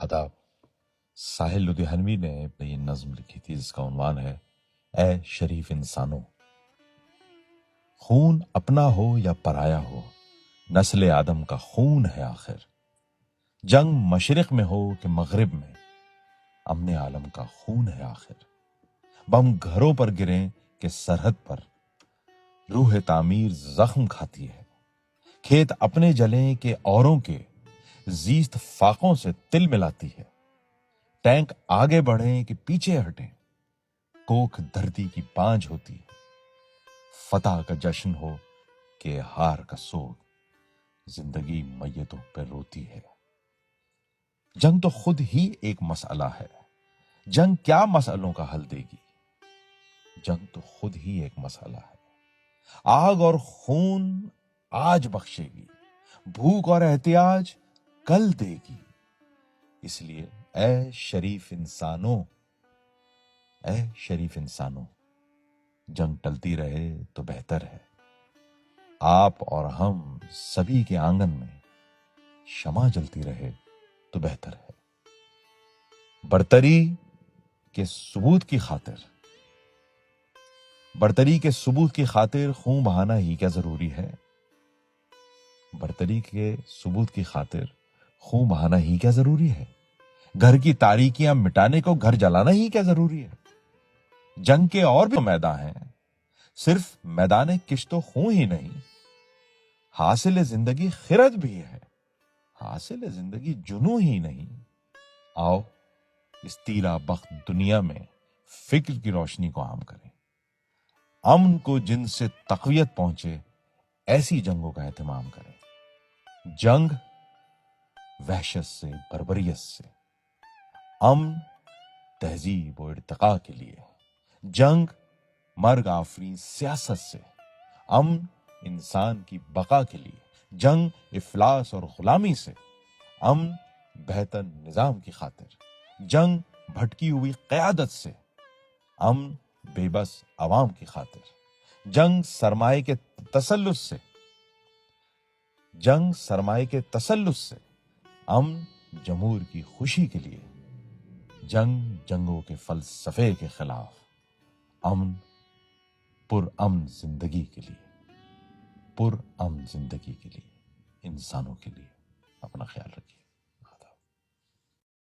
آداب۔ ساحل لدھیانوی نے یہ نظم لکھی تھی جس کا عنوان ہے اے شریف انسانوں۔ خون اپنا ہو یا پرایا ہو، نسل آدم کا خون ہے آخر۔ جنگ مشرق میں ہو کہ مغرب میں، امن عالم کا خون ہے آخر۔ بم گھروں پر گریں کہ سرحد پر، روح تعمیر زخم کھاتی ہے۔ کھیت اپنے جلیں کہ اوروں کے، زیست فاقوں سے تل ملاتی ہے۔ ٹینک آگے بڑھیں کہ پیچھے ہٹیں، کوکھ دھرتی کی پانچ ہوتی ہے۔ فتح کا جشن ہو کہ ہار کا سوگ، زندگی میتوں پہ روتی ہے۔ جنگ تو خود ہی ایک مسئلہ ہے، جنگ کیا مسئلوں کا حل دے گی؟ جنگ تو خود ہی ایک مسئلہ ہے، آگ اور خون آج بخشے گی، بھوک اور احتیاج کل دے گی۔ اس لیے اے شریف انسانوں، اے شریف انسانوں، جنگ ٹلتی رہے تو بہتر ہے۔ آپ اور ہم سبھی کے آنگن میں شمع جلتی رہے تو بہتر ہے۔ برتری کے ثبوت کی خاطر، برتری کے ثبوت کی خاطر خون بہانا ہی کیا ضروری ہے؟ برتری کے ثبوت کی خاطر خون بہانا ہی کیا ضروری ہے؟ گھر کی تاریکیاں مٹانے کو گھر جلانا ہی کیا ضروری ہے؟ جنگ کے اور بھی میدان ہیں، صرف میدان کشت و خون ہی نہیں، حاصل زندگی خرد بھی ہے، حاصل زندگی جنوں ہی نہیں۔ آؤ اس تیرا بخت دنیا میں فکر کی روشنی کو عام کریں، امن کو جن سے تقویت پہنچے ایسی جنگوں کا اہتمام کریں۔ جنگ وحشت سے، بربریت سے، امن تہذیب و ارتقاء کے لیے۔ جنگ مرگ آفرین سیاست سے، امن انسان کی بقا کے لیے۔ جنگ افلاس اور غلامی سے، امن بہتر نظام کی خاطر۔ جنگ بھٹکی ہوئی قیادت سے، امن بے بس عوام کی خاطر۔ جنگ سرمایہ کے تسلط سے، جنگ سرمایہ کے تسلط سے، امن جمہور کی خوشی کے لیے۔ جنگ جنگوں کے فلسفے کے خلاف، امن پر امن زندگی کے لیے، پر امن زندگی کے لیے، انسانوں کے لیے۔ اپنا خیال رکھیے۔